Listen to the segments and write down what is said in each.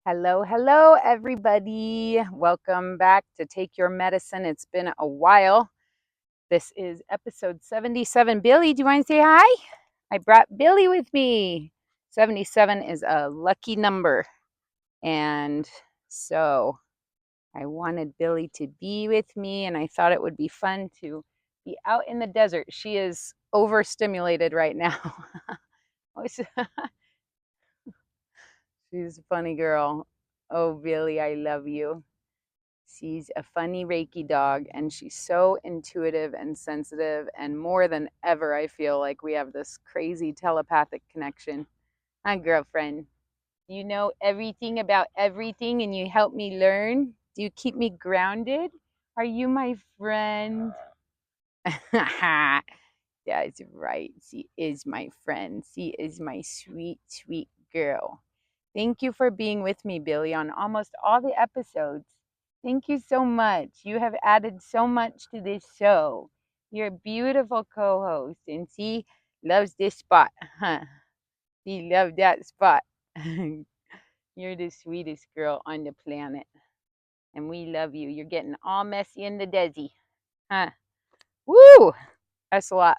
Hello, hello, everybody. Welcome back to Take Your Medicine. It's been a while. This is episode 77. Billy, do you want to say hi? I brought Billy with me. 77 is a lucky number. And so I wanted Billy to be with me, and I thought it would be fun to be out in the desert. She is overstimulated right now. She's a funny girl. Oh, Billy, I love you. She's a funny Reiki dog, and she's so intuitive and sensitive. And more than ever, I feel like we have this crazy telepathic connection. Hi, girlfriend. You know everything about everything, and you help me learn. Do you keep me grounded? Are you my friend? That's right. She is my friend. She is my sweet, sweet girl. Thank you for being with me, Billy, on almost all the episodes. Thank you so much. You have added so much to this show. You're a beautiful co host, and she loves this spot. Huh? She loved that spot. You're the sweetest girl on the planet, and we love you. You're getting all messy in the desi. Huh? Woo! That's a lot.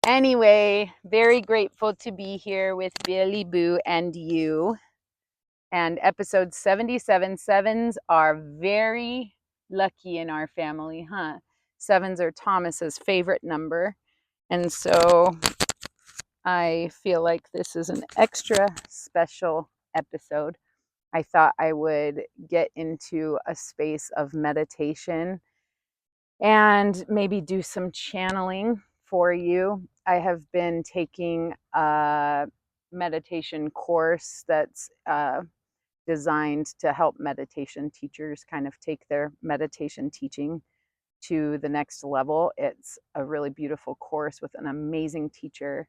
Anyway, very grateful to be here with Billy Boo and you. And episode 77, sevens are very lucky in our family, huh? Sevens are Thomas's favorite number. And so I feel like this is an extra special episode. I thought I would get into a space of meditation and maybe do some channeling for you. I have been taking a meditation course that's designed to help meditation teachers kind of take their meditation teaching to the next level. It's a really beautiful course with an amazing teacher.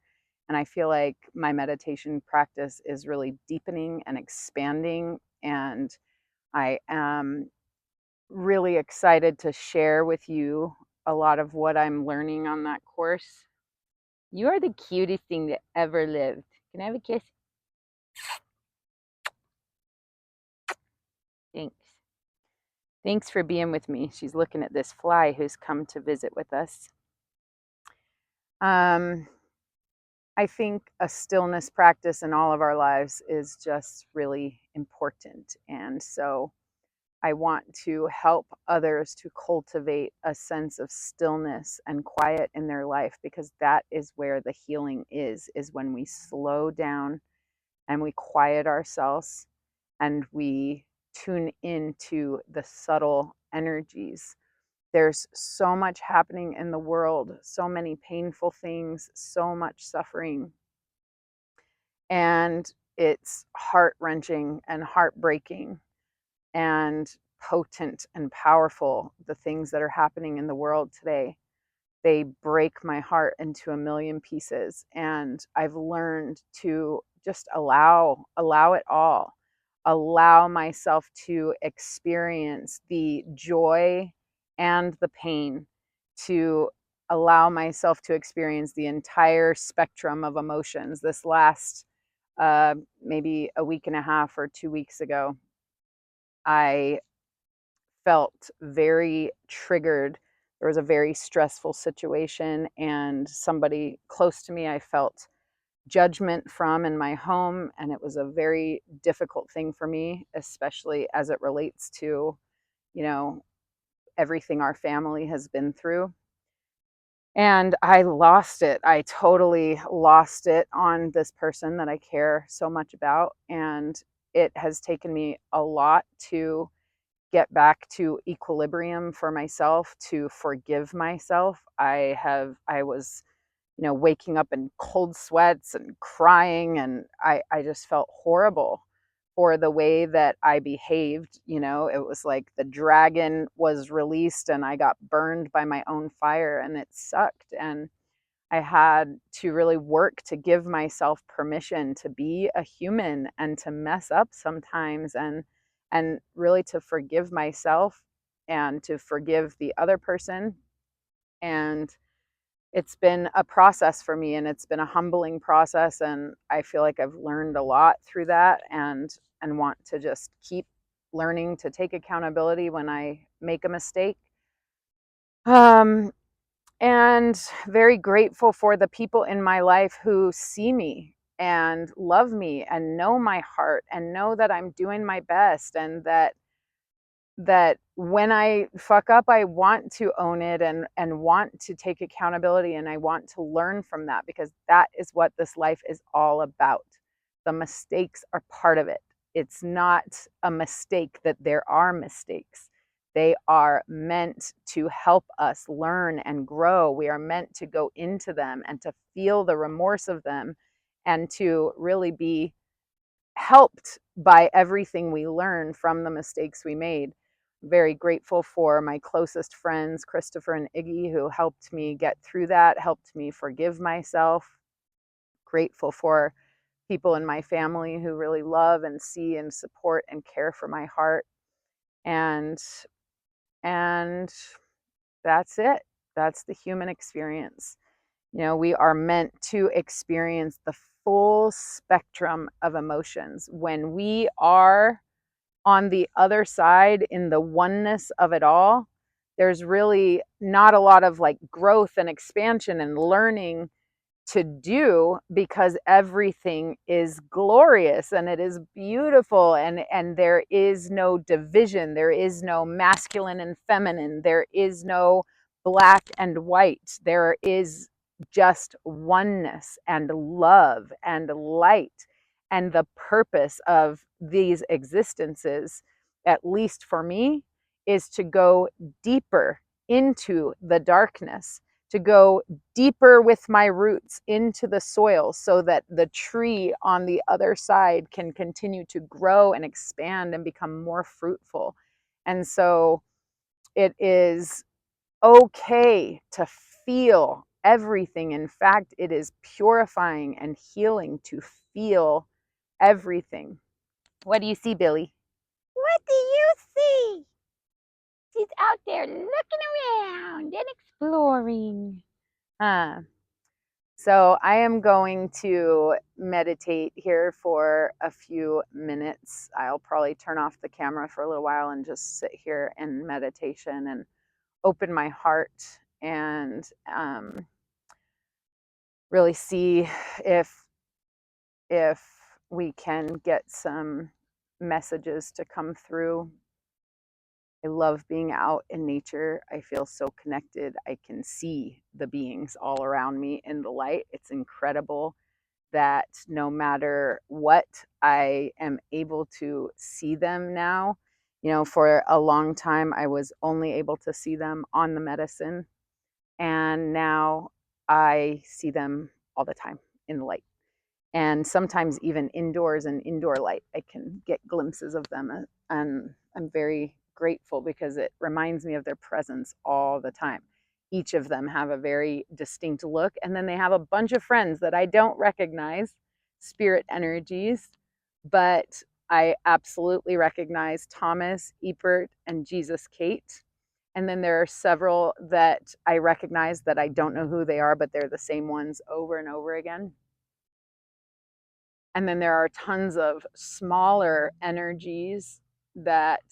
And I feel like my meditation practice is really deepening and expanding. And I am really excited to share with you a lot of what I'm learning on that course. You are the cutest thing that ever lived. Can I have a kiss? Thanks. Thanks for being with me. She's looking at this fly who's come to visit with us. I think a stillness practice in all of our lives is just really important. And so I want to help others to cultivate a sense of stillness and quiet in their life, because that is where the healing is when we slow down and we quiet ourselves and we tune into the subtle energies. There's so much happening in the world, so many painful things, so much suffering. And it's heart-wrenching and heartbreaking and potent and powerful, the things that are happening in the world today. They break my heart into a million pieces. And I've learned to just allow it all. Allow myself to experience the joy and the pain, to allow myself to experience the entire spectrum of emotions. This last maybe a week and a half or 2 weeks ago, I felt very triggered. There was a very stressful situation, and somebody close to me I felt judgment from in my home, and it was a very difficult thing for me, especially as it relates to, you know, everything our family has been through. And I lost it. I totally lost it on this person that I care so much about. And it has taken me a lot to get back to equilibrium for myself, to forgive myself. I was, waking up in cold sweats and crying, and I just felt horrible for the way that I behaved. It was like the dragon was released and I got burned by my own fire, and it sucked. And I had to really work to give myself permission to be a human and to mess up sometimes, and really to forgive myself and to forgive the other person. And it's been a process for me, and it's been a humbling process, and I feel like I've learned a lot through that, and want to just keep learning to take accountability when I make a mistake. And very grateful for the people in my life who see me and love me and know my heart and know that I'm doing my best, and that when I fuck up, I want to own it, and want to take accountability, and I want to learn from that, because that is what this life is all about. The mistakes are part of it. It's not a mistake that there are mistakes. They are meant to help us learn and grow. We are meant to go into them and to feel the remorse of them, and to really be helped by everything we learn from the mistakes we made. Very grateful for my closest friends, Christopher and Iggy, who helped me get through that, helped me forgive myself. Grateful for people in my family who really love and see and support and care for my heart. And that's it. That's the human experience. We are meant to experience the full spectrum of emotions. When we are on the other side in the oneness of it all, there's really not a lot of like growth and expansion and learning to do, because everything is glorious and it is beautiful, and there is no division, there is no masculine and feminine, there is no black and white, there is just oneness and love and light. And the purpose of these existences, at least for me, is to go deeper into the darkness, to go deeper with my roots into the soil, so that the tree on the other side can continue to grow and expand and become more fruitful. And so it is okay to feel everything. In fact, it is purifying and healing to feel everything. What do you see, Billy? What do you see? She's out there looking around and exploring. So I am going to meditate here for a few minutes. I'll probably turn off the camera for a little while and just sit here in meditation and open my heart, and really see if we can get some messages to come through. I love being out in nature. I feel so connected. I can see the beings all around me in the light. It's incredible that no matter what, I am able to see them now. For a long time, I was only able to see them on the medicine, and now I see them all the time in the light. And sometimes even indoors and indoor light, I can get glimpses of them. And I'm very grateful, because it reminds me of their presence all the time. Each of them have a very distinct look, and then they have a bunch of friends that I don't recognize, spirit energies, but I absolutely recognize Thomas, Ebert, and Jesus Kate. And then there are several that I recognize that I don't know who they are, but they're the same ones over and over again. And then there are tons of smaller energies that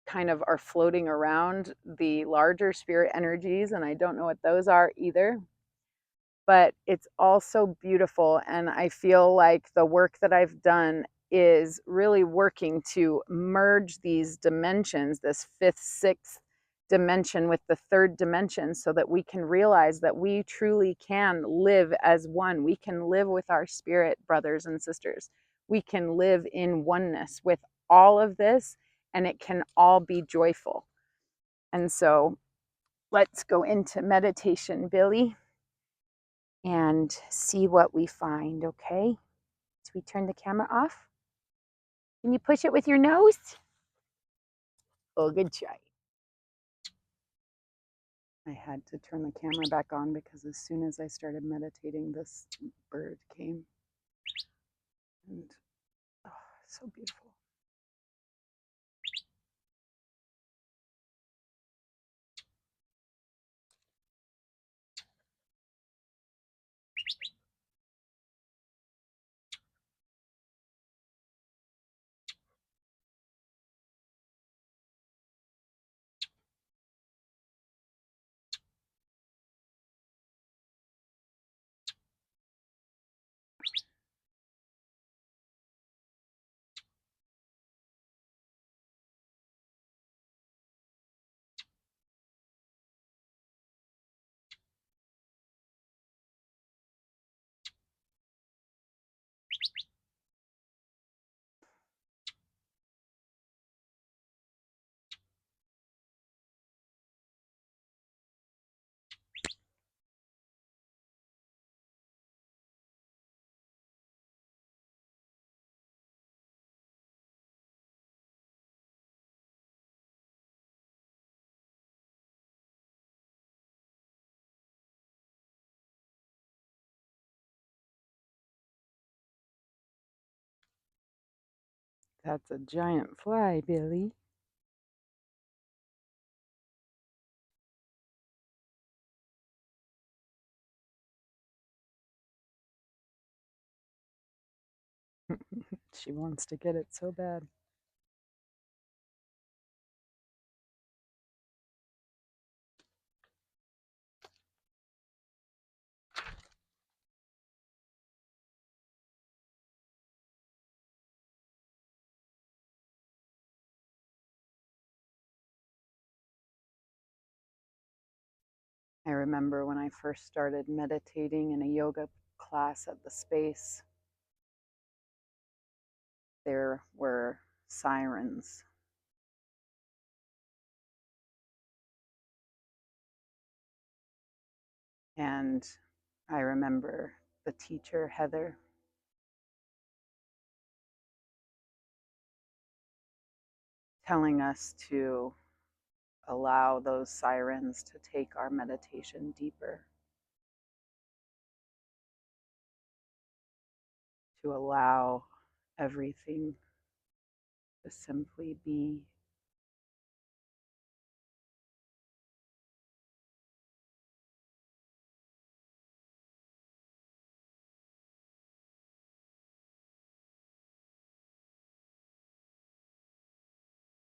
kind of are floating around the larger spirit energies, and I don't know what those are either. But it's also beautiful, and I feel like the work that I've done is really working to merge these dimensions, this fifth, sixth dimension with the third dimension, so that we can realize that we truly can live as one. We can live with our spirit brothers and sisters. We can live in oneness with all of this, and it can all be joyful. And so let's go into meditation, Billy, and see what we find, okay? So we turn the camera off. Can you push it with your nose? Oh, good try. I had to turn the camera back on because as soon as I started meditating, this bird came. And oh, so beautiful. That's a giant fly, Billy. She wants to get it so bad. I remember when I first started meditating in a yoga class at the space, there were sirens. And I remember the teacher, Heather, telling us to allow those sirens to take our meditation deeper, to allow everything to simply be.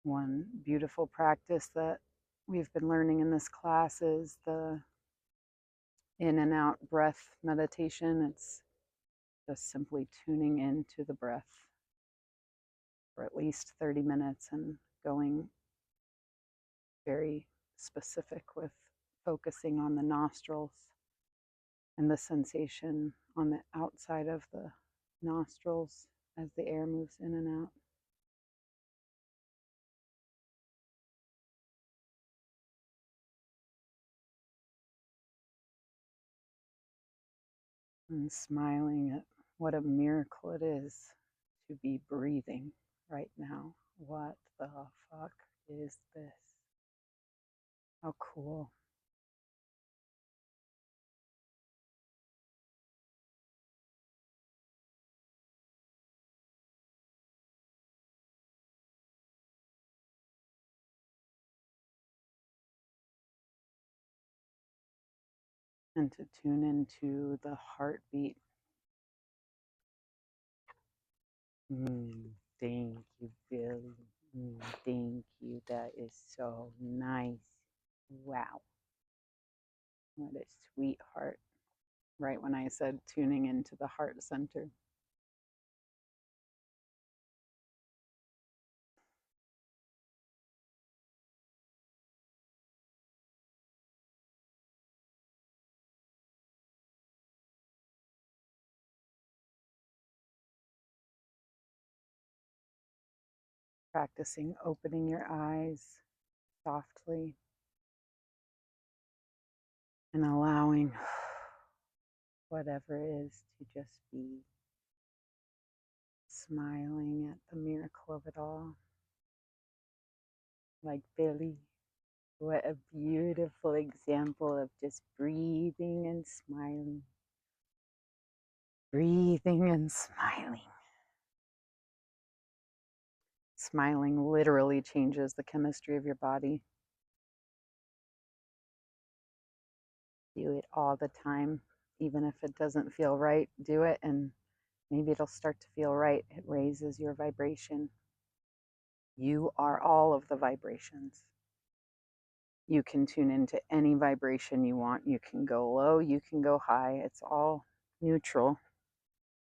One beautiful practice that we've been learning in this class is the in and out breath meditation. It's just simply tuning into the breath for at least 30 minutes and going very specific with focusing on the nostrils and the sensation on the outside of the nostrils as the air moves in and out. And smiling at what a miracle it is to be breathing right now. What the fuck is this? How cool. And to tune into the heartbeat. Thank you, Billy. Thank you. That is so nice. Wow. What a sweetheart. Right when I said tuning into the heart center. Practicing opening your eyes softly and allowing whatever it is to just be, smiling at the miracle of it all. Like Billy, what a beautiful example of just breathing and smiling. Breathing and smiling. Smiling literally changes the chemistry of your body. Do it all the time. Even if it doesn't feel right, do it, and maybe it'll start to feel right. It raises your vibration. You are all of the vibrations. You can tune into any vibration you want. You can go low, you can go high. It's all neutral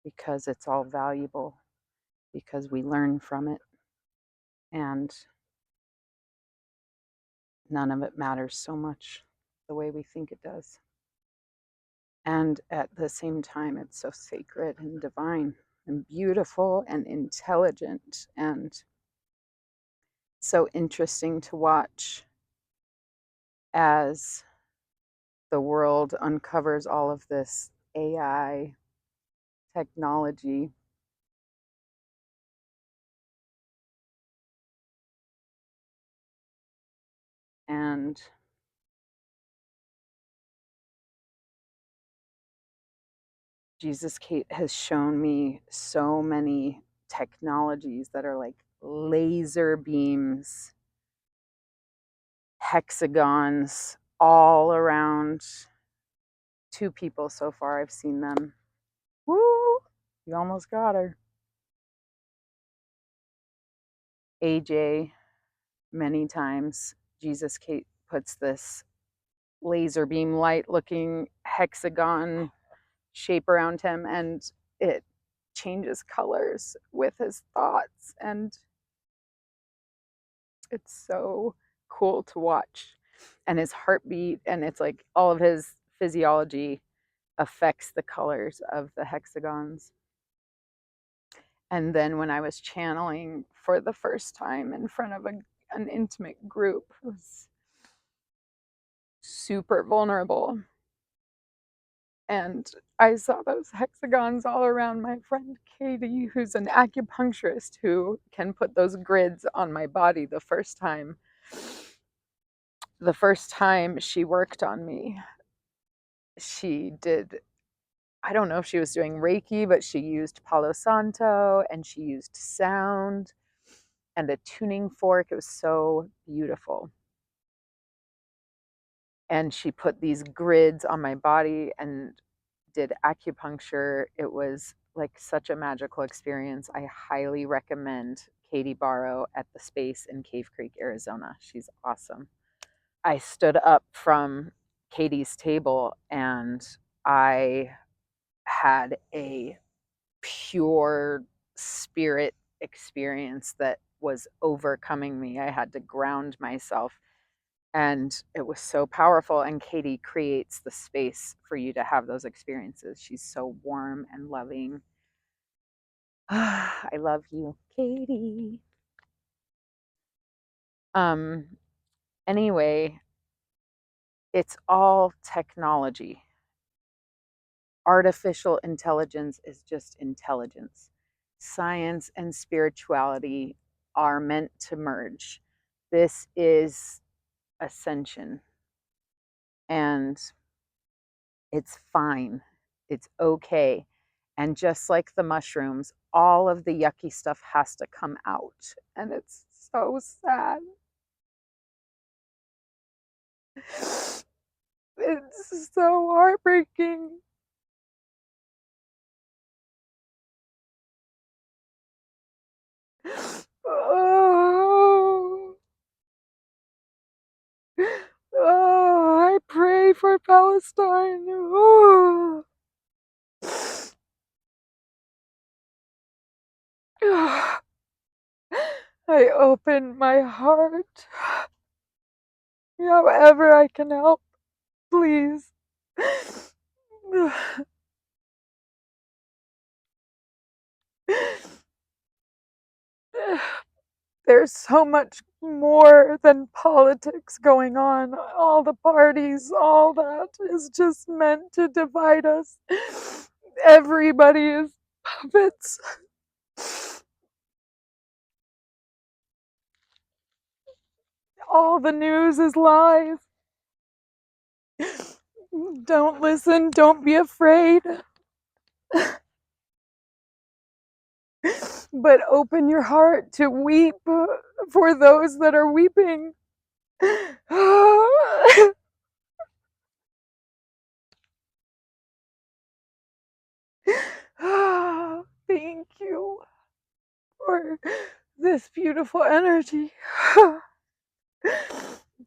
because it's all valuable, because we learn from it. And none of it matters so much the way we think it does. And at the same time, it's so sacred and divine and beautiful and intelligent and so interesting to watch as the world uncovers all of this AI technology. And Jesus Kate has shown me so many technologies that are like laser beams, hexagons all around. 2 people so far, I've seen them. Woo! You almost got her. AJ, many times. Jesus Kate puts this laser beam light looking hexagon shape around him, and it changes colors with his thoughts, and it's so cool to watch. And his heartbeat, and it's like all of his physiology affects the colors of the hexagons. And then when I was channeling for the first time in front of an intimate group, it was super vulnerable. And I saw those hexagons all around my friend Katie, who's an acupuncturist who can put those grids on my body. The first time she worked on me, she did, I don't know if she was doing Reiki, but she used Palo Santo and she used sound and a tuning fork. It was so beautiful. And she put these grids on my body and did acupuncture. It was like such a magical experience. I highly recommend Katie Barrow at the Space in Cave Creek, Arizona. She's awesome. I stood up from Katie's table and I had a pure spirit experience that was overcoming me. I had to ground myself, and it was so powerful. And Katie creates the space for you to have those experiences. She's so warm and loving. I love you, Katie. Anyway, it's all technology. Artificial intelligence is just intelligence. Science and spirituality are meant to merge. This is ascension, and it's fine. It's okay. And just like the mushrooms, all of the yucky stuff has to come out. And it's so sad. It's so heartbreaking. Oh, oh, I pray for Palestine. Oh. I open my heart. However I can help, please. There's so much more than politics going on. All the parties, all that is just meant to divide us. Everybody is puppets. All the news is lies. Don't listen, don't be afraid. But open your heart to weep for those that are weeping. Thank you for this beautiful energy.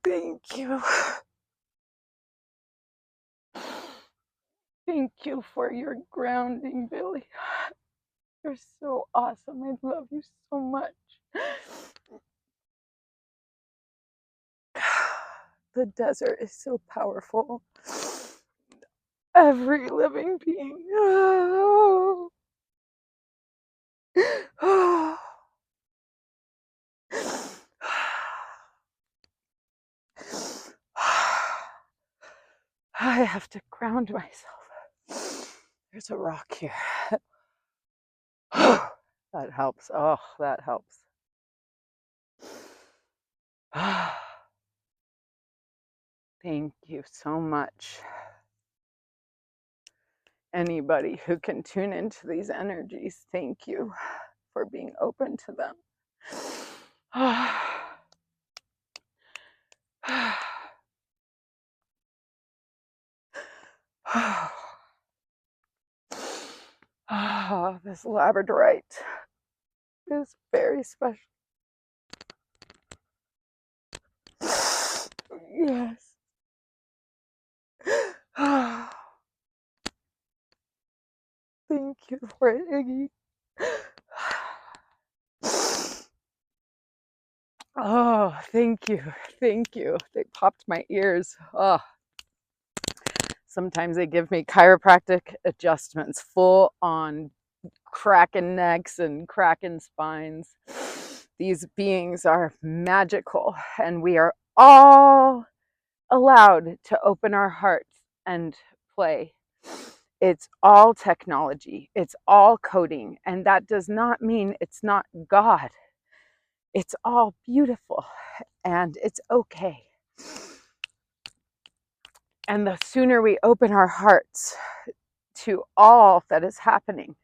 Thank you. Thank you for your grounding, Billy. You're so awesome. I love you so much. The desert is so powerful. Every living being. I have to ground myself. There's a rock here. That helps. Oh, that helps. Thank you so much. Anybody who can tune into these energies, thank you. for being open to them. This labradorite is very special. Yes. Thank you for it, Iggy. Oh, thank you. Thank you. They popped my ears. Oh. Sometimes they give me chiropractic adjustments, full on cracking necks and cracking spines. These beings are magical, and we are all allowed to open our hearts and play. It's all technology, it's all coding, and that does not mean it's not God. It's all beautiful, and it's okay. And the sooner we open our hearts to all that is happening,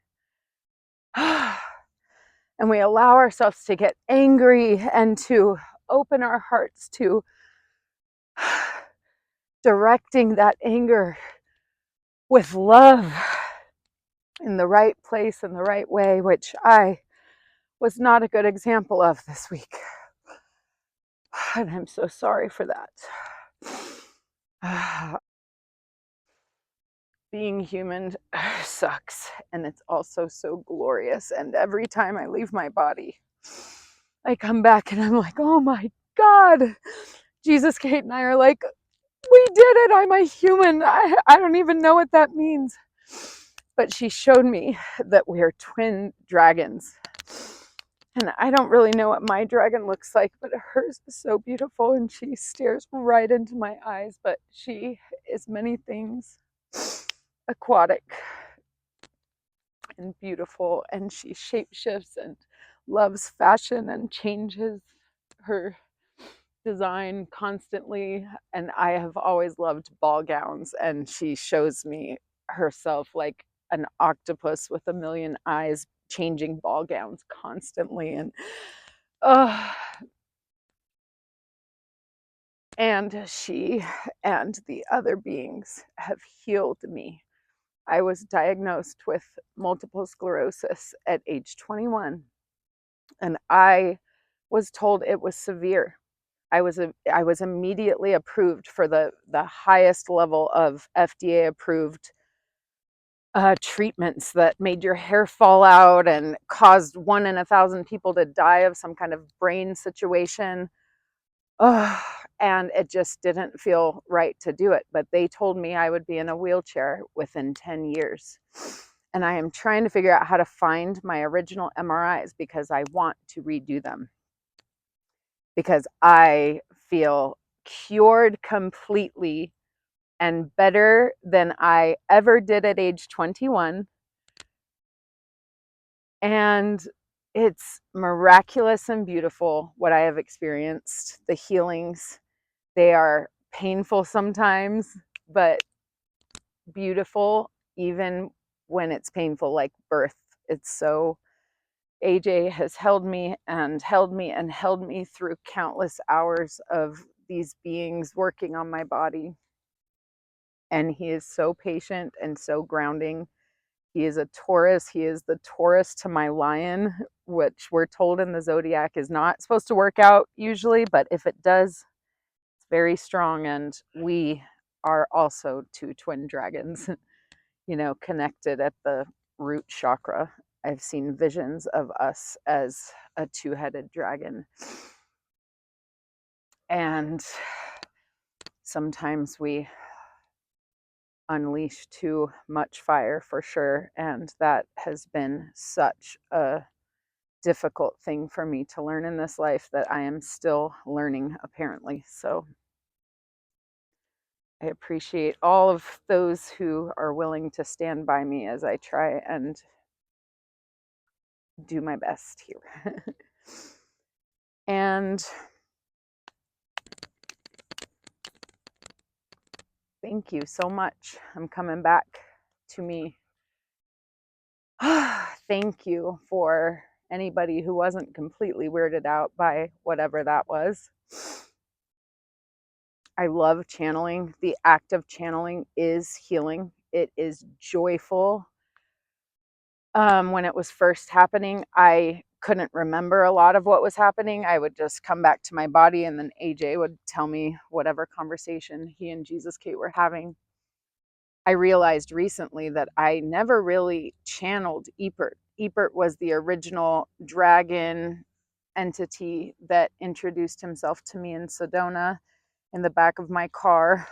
and we allow ourselves to get angry and to open our hearts to directing that anger with love in the right place in the right way, which I was not a good example of this week. And I'm so sorry for that. Being human sucks, and it's also so glorious. And every time I leave my body, I come back and I'm like, oh my God. Jesus, Kate, and I are like, we did it. I'm a human. I don't even know what that means. But she showed me that we are twin dragons. And I don't really know what my dragon looks like, but hers is so beautiful, and she stares right into my eyes. But she is many things: aquatic and beautiful, and she shapeshifts and loves fashion and changes her design constantly. And I have always loved ball gowns, and she shows me herself like an octopus with a million eyes, changing ball gowns constantly. And she and the other beings have healed me. I was diagnosed with multiple sclerosis at age 21, and I was told it was severe. I was immediately approved for the highest level of FDA approved treatments that made your hair fall out and caused 1 in 1,000 people to die of some kind of brain situation. And it just didn't feel right to do it. But they told me I would be in a wheelchair within 10 years. And I am trying to figure out how to find my original MRIs, because I want to redo them. Because I feel cured completely and better than I ever did at age 21. And it's miraculous and beautiful what I have experienced. The healings, they are painful sometimes, but beautiful even when it's painful, like birth. It's so, AJ has held me and held me and held me through countless hours of these beings working on my body. And he is so patient and so grounding. He is a Taurus. He is the Taurus to my lion, which we're told in the zodiac is not supposed to work out usually, but if it does, it's very strong. And we are also two twin dragons, connected at the root chakra. I've seen visions of us as a two-headed dragon. And sometimes we unleash too much fire, for sure. And that has been such a difficult thing for me to learn in this life that I am still learning, apparently. So I appreciate all of those who are willing to stand by me as I try and do my best here. And thank you so much. I'm coming back to me. Thank you for anybody who wasn't completely weirded out by whatever that was. I love channeling. The act of channeling is healing. It is joyful. When it was first happening, I couldn't remember a lot of what was happening. I would just come back to my body, and then AJ would tell me whatever conversation he and Jesus Kate were having. I realized recently that I never really channeled Ypert. Ypert was the original dragon entity that introduced himself to me in Sedona in the back of my car.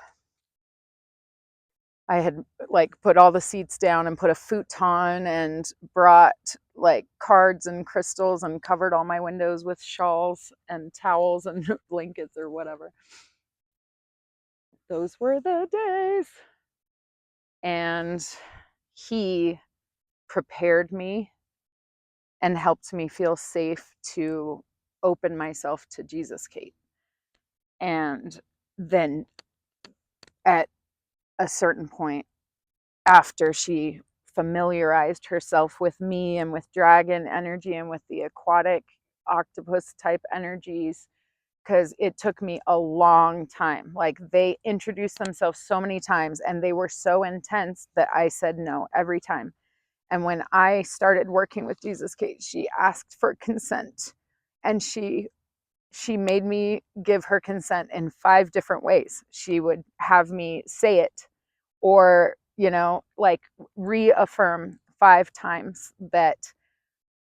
I had like put all the seats down and put a futon and brought like cards and crystals and covered all my windows with shawls and towels and blankets or whatever. Those were the days. And he prepared me and helped me feel safe to open myself to Jesus Kate. And then at a certain point, after she familiarized herself with me and with dragon energy and with the aquatic octopus type energies, because it took me a long time. Like, they introduced themselves so many times and they were so intense that I said no every time. And when I started working with Jesus Kate, she asked for consent, and she made me give her consent in 5 different ways. She would have me say it, or, you know, like reaffirm 5 times that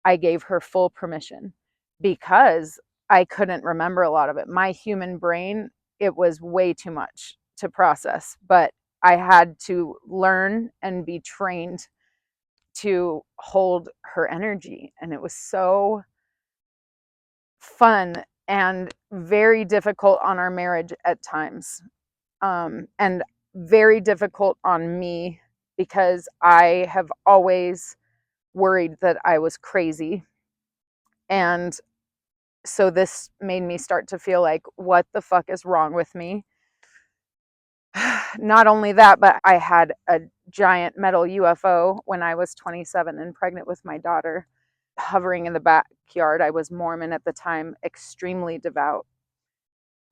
I gave her full permission, because I couldn't remember a lot of it. My human brain, it was way too much to process, but I had to learn and be trained to hold her energy. And it was so fun and very difficult on our marriage at times. And very difficult on me, because I have always worried that I was crazy. And so this made me start to feel like, what the fuck is wrong with me? Not only that, but I had a giant metal UFO when I was 27 and pregnant with my daughter, hovering in the backyard. I was Mormon at the time, extremely devout.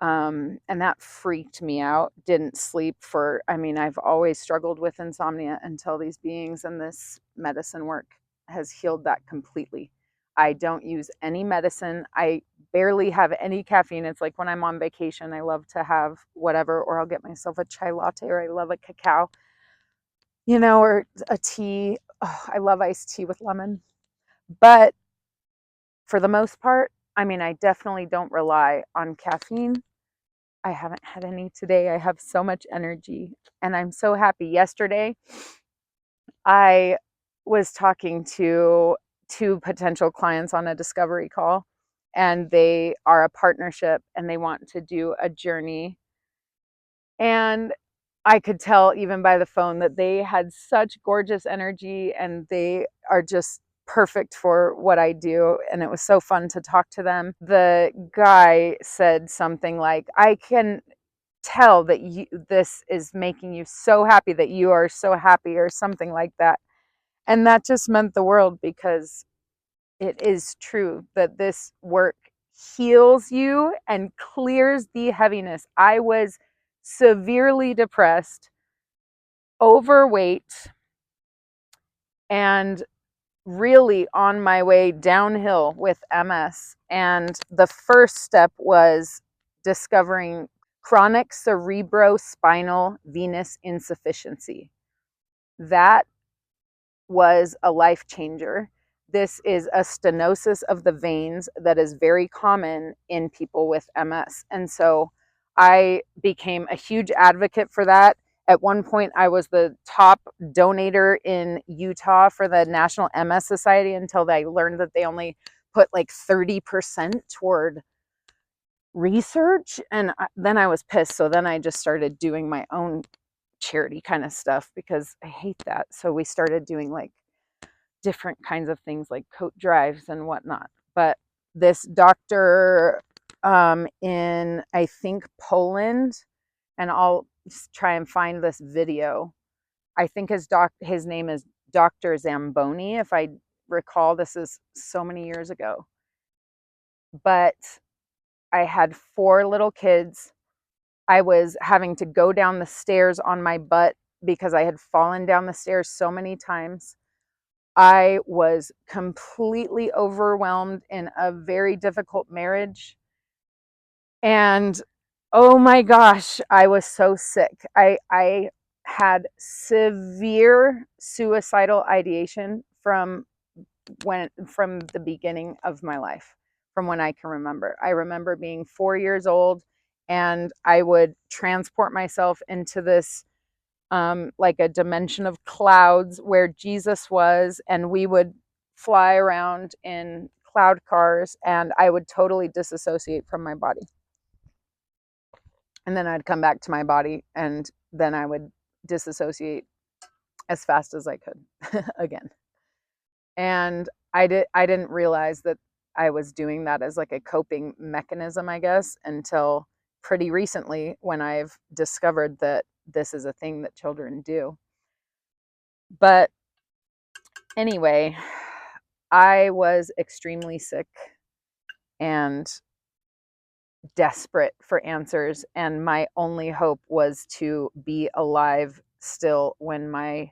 And that freaked me out. Didn't sleep for, I mean, I've always struggled with insomnia until these beings and this medicine work has healed that completely. I don't use any medicine. I barely have any caffeine. It's like when I'm on vacation, I love to have whatever, or I'll get myself a chai latte, or I love a cacao, you know, or a tea. Oh, I love iced tea with lemon. But for the most part, I mean, I definitely don't rely on caffeine. I haven't had any today. I have so much energy and I'm so happy. Yesterday, I was talking to 2 potential clients on a discovery call, and they are a partnership and they want to do a journey. And I could tell even by the phone that they had such gorgeous energy and they are just perfect for what I do. And it was so fun to talk to them. The guy said something like, I can tell that this is making you so happy, that you are so happy, or something like that. And that just meant the world, because it is true that this work heals you and clears the heaviness. I was severely depressed, overweight, and really on my way downhill with MS. And the first step was discovering chronic cerebrospinal venous insufficiency. That was a life changer. This is a stenosis of the veins that is very common in people with MS. And so I became a huge advocate for that. At one point, I was the top donator in Utah for the National MS Society, until I learned that they only put like 30% toward research. And then I was pissed. So then I just started doing my own charity kind of stuff, because I hate that. So we started doing like different kinds of things like coat drives and whatnot. But this doctor in, I think, Poland, and I'll try and find this video. I think his name is Dr. Zamboni, if I recall. This is so many years ago. But I had 4 little kids. I was having to go down the stairs on my butt because I had fallen down the stairs so many times. I was completely overwhelmed in a very difficult marriage. And oh my gosh, I was so sick. I had severe suicidal ideation from the beginning of my life, from when I can remember. I remember being 4 years old, and I would transport myself into this like a dimension of clouds where Jesus was, and we would fly around in cloud cars, and I would totally disassociate from my body. And then I'd come back to my body, and then I would disassociate as fast as I could again. And I didn't realize that I was doing that as like a coping mechanism, I guess, until pretty recently, when I've discovered that this is a thing that children do. But anyway, I was extremely sick and desperate for answers, and my only hope was to be alive still when my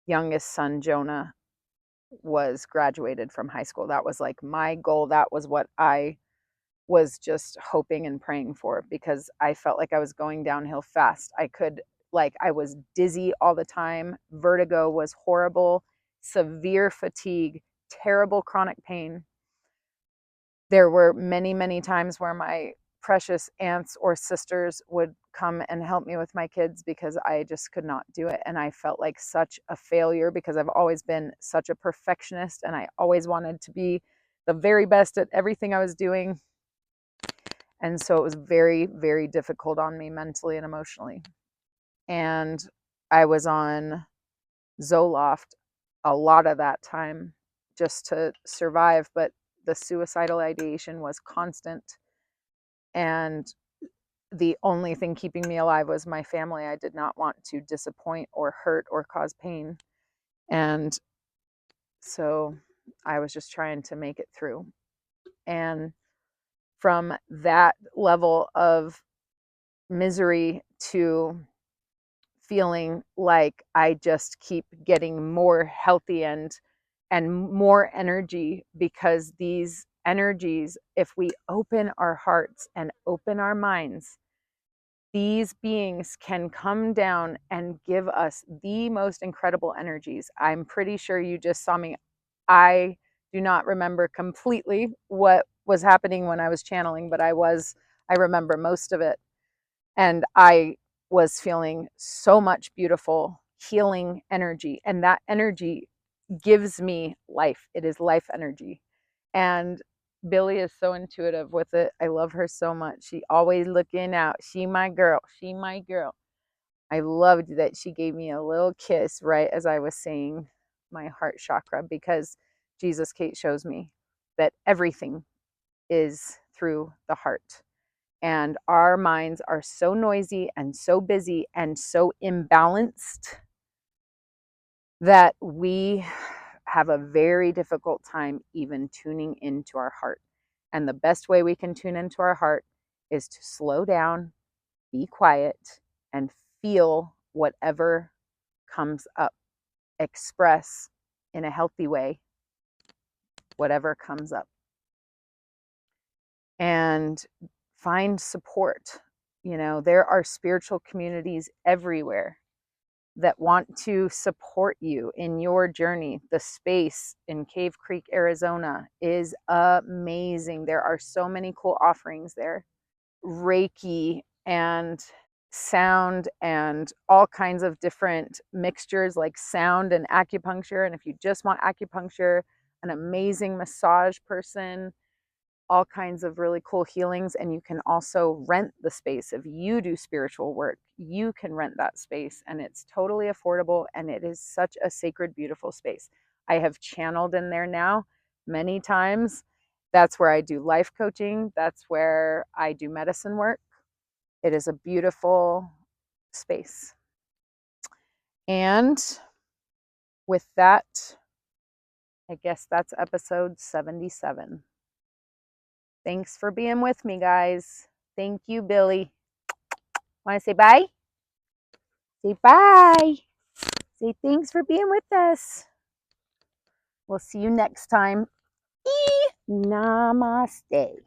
youngest son, Jonah, was graduated from high school. That was like my goal. That was what I was just hoping and praying for, because I felt like I was going downhill fast. I was dizzy all the time. Vertigo was horrible, severe fatigue, terrible chronic pain. There were many, many times where my precious aunts or sisters would come and help me with my kids because I just could not do it. And I felt like such a failure because I've always been such a perfectionist, and I always wanted to be the very best at everything I was doing. And so it was very, very difficult on me mentally and emotionally. And I was on Zoloft a lot of that time just to survive, but the suicidal ideation was constant. And the only thing keeping me alive was my family. I did not want to disappoint or hurt or cause pain. And so I was just trying to make it through. And from that level of misery to feeling like I just keep getting more healthy and more energy, because these energies, if we open our hearts and open our minds, these beings can come down and give us the most incredible energies. I'm pretty sure you just saw me. I do not remember completely what was happening when I was channeling, but I remember most of it. And I was feeling so much beautiful, healing energy. And that energy gives me life. It is life energy. And Billy is so intuitive with it. I love her so much. She always looking out. She my girl. She my girl. I loved that she gave me a little kiss right as I was saying my heart chakra, because Jesus Kate shows me that everything is through the heart. And our minds are so noisy and so busy and so imbalanced that we have a very difficult time even tuning into our heart. And the best way we can tune into our heart is to slow down, be quiet, and feel whatever comes up. Express in a healthy way whatever comes up. And find support. There are spiritual communities everywhere that want to support you in your journey. The space in Cave Creek, Arizona is amazing. There are so many cool offerings there. Reiki and sound and all kinds of different mixtures like sound and acupuncture. And if you just want acupuncture, an amazing massage person, all kinds of really cool healings. And you can also rent the space. If you do spiritual work, you can rent that space, and it's totally affordable, and it is such a sacred, beautiful space. I have channeled in there now many times. That's where I do life coaching. That's where I do medicine work. It is a beautiful space. And with that, I guess that's episode 77. Thanks for being with me, guys. Thank you, Billy. Want to say bye? Say bye. Say thanks for being with us. We'll see you next time. Namaste.